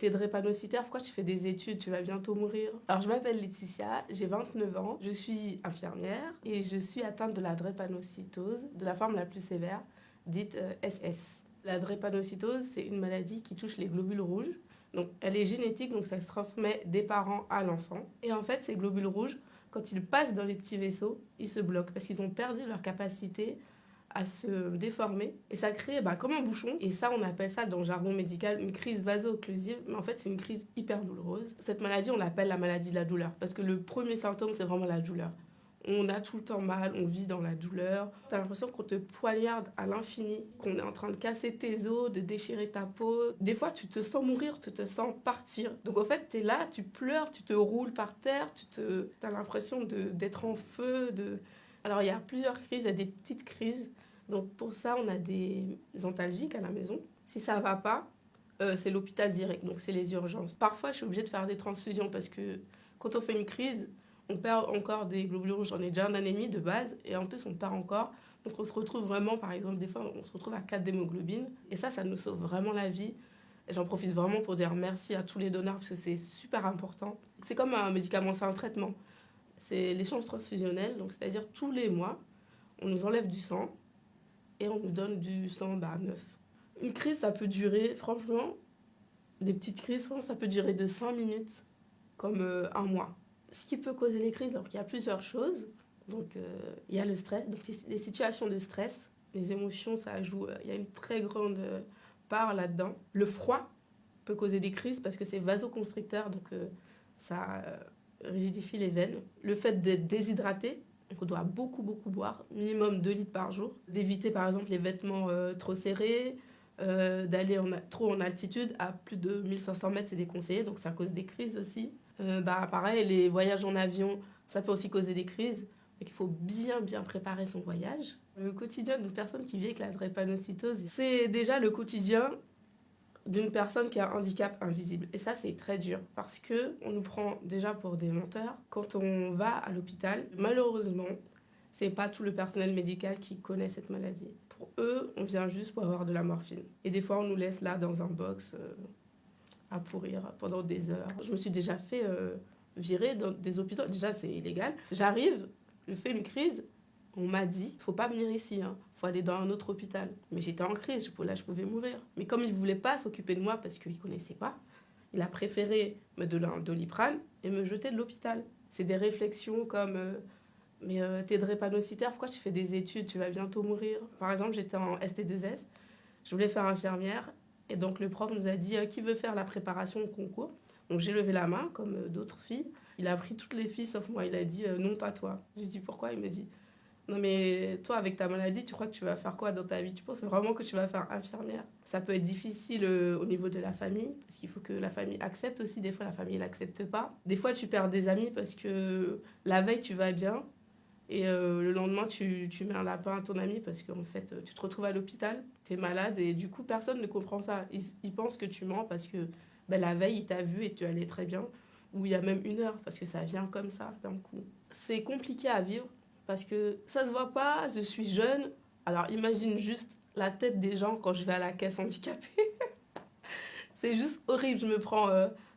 T'es drépanocytaire, pourquoi tu fais des études? Tu vas bientôt mourir. Alors, je m'appelle Laetitia, j'ai 29 ans, je suis infirmière et je suis atteinte de la drépanocytose, de la forme la plus sévère, dite SS. La drépanocytose, c'est une maladie qui touche les globules rouges. Donc, elle est génétique, donc ça se transmet des parents à l'enfant. Et en fait, ces globules rouges, quand ils passent dans les petits vaisseaux, ils se bloquent parce qu'ils ont perdu leur capacité à se déformer. Et ça crée comme un bouchon. Et ça, on appelle ça dans le jargon médical une crise vaso-occlusive. Mais en fait, c'est une crise hyper douloureuse. Cette maladie, on l'appelle la maladie de la douleur. Parce que le premier symptôme, c'est vraiment la douleur. On a tout le temps mal, on vit dans la douleur. T'as l'impression qu'on te poignarde à l'infini, qu'on est en train de casser tes os, de déchirer ta peau. Des fois, tu te sens mourir, tu te sens partir. Donc en fait, t'es là, tu pleures, tu te roules par terre, t'as l'impression d'être en feu. Alors il y a plusieurs crises, il y a des petites crises. Donc pour ça, on a des antalgiques à la maison. Si ça va pas, c'est l'hôpital direct, donc c'est les urgences. Parfois, je suis obligée de faire des transfusions parce que quand on fait une crise, on perd encore des globules rouges. J'en ai déjà 1 an et demi de base et en plus on perd encore. Donc on se retrouve vraiment, par exemple, des fois on se retrouve à 4 d'hémoglobine et ça nous sauve vraiment la vie. Et j'en profite vraiment pour dire merci à tous les donneurs parce que c'est super important. C'est comme un médicament, c'est un traitement. C'est l'échange transfusionnel, donc c'est-à-dire tous les mois, on nous enlève du sang et on nous donne du sang neuf. Une crise, ça peut durer, franchement, des petites crises, franchement, ça peut durer de 5 minutes comme un mois. Ce qui peut causer les crises, donc il y a plusieurs choses. Donc il y a le stress, donc les situations de stress, les émotions, ça joue, il y a une très grande part là-dedans. Le froid peut causer des crises parce que c'est vasoconstricteur, donc ça rigidifie les veines. Le fait d'être déshydraté, donc on doit beaucoup boire, minimum 2 litres par jour. D'éviter par exemple les vêtements trop serrés, d'aller trop en altitude, à plus de 1500 mètres c'est déconseillé, donc ça cause des crises aussi. Pareil, les voyages en avion, ça peut aussi causer des crises. Donc il faut bien préparer son voyage. Le quotidien d'une personne qui vit avec la drépanocytose, c'est déjà le quotidien d'une personne qui a un handicap invisible. Et ça, c'est très dur parce qu'on nous prend déjà pour des menteurs. Quand on va à l'hôpital, malheureusement, c'est pas tout le personnel médical qui connaît cette maladie. Pour eux, on vient juste pour avoir de la morphine. Et des fois, on nous laisse là dans un box à pourrir pendant des heures. Je me suis déjà fait virer dans des hôpitaux. Déjà, c'est illégal. J'arrive, je fais une crise. On m'a dit, faut pas venir ici, faut aller dans un autre hôpital. Mais j'étais en crise, là je pouvais mourir. Mais comme il voulait pas s'occuper de moi parce qu'il connaissait pas, il a préféré me donner un Doliprane et me jeter de l'hôpital. C'est des réflexions comme mais t'es drépanocytaire, pourquoi tu fais des études, tu vas bientôt mourir. Par exemple, j'étais en ST2S, je voulais faire infirmière et donc le prof nous a dit qui veut faire la préparation au concours. Donc j'ai levé la main comme d'autres filles. Il a pris toutes les filles sauf moi, il a dit non pas toi. J'ai dit pourquoi? Il me dit non mais toi avec ta maladie tu crois que tu vas faire quoi dans ta vie? Tu penses vraiment que tu vas faire infirmière? Ça peut être difficile au niveau de la famille parce qu'il faut que la famille accepte aussi. Des fois la famille n'accepte pas. Des fois tu perds des amis parce que la veille tu vas bien et le lendemain tu mets un lapin à ton ami parce qu'en fait tu te retrouves à l'hôpital, tu es malade et du coup personne ne comprend ça. Ils pensent que tu mens parce que la veille il t'a vu et tu allais très bien, ou il y a même 1 heure parce que ça vient comme ça d'un coup. C'est compliqué à vivre parce que ça se voit pas, je suis jeune. Alors imagine juste la tête des gens quand je vais à la caisse handicapée. C'est juste horrible, je me prends,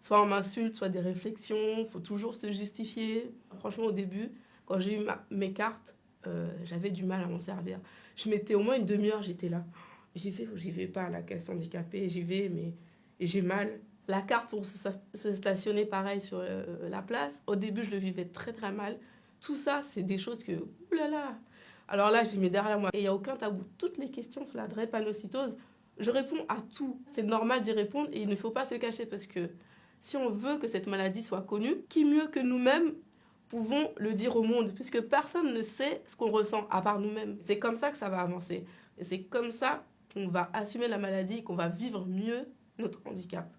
soit on m'insulte, soit des réflexions, faut toujours se justifier. Franchement au début, quand j'ai eu mes cartes, j'avais du mal à m'en servir. Je mettais au moins une demi-heure, j'étais là. J'y vais ou j'y vais pas à la caisse handicapée, j'y vais mais j'ai mal. La carte pour se stationner pareil sur la place, au début je le vivais très mal. Tout ça, c'est des choses que, oulala. Alors là, j'ai mis derrière moi. Et il n'y a aucun tabou. Toutes les questions sur la drépanocytose, je réponds à tout. C'est normal d'y répondre et il ne faut pas se cacher parce que si on veut que cette maladie soit connue, qui mieux que nous-mêmes pouvons le dire au monde puisque personne ne sait ce qu'on ressent à part nous-mêmes. C'est comme ça que ça va avancer. Et c'est comme ça qu'on va assumer la maladie et qu'on va vivre mieux notre handicap.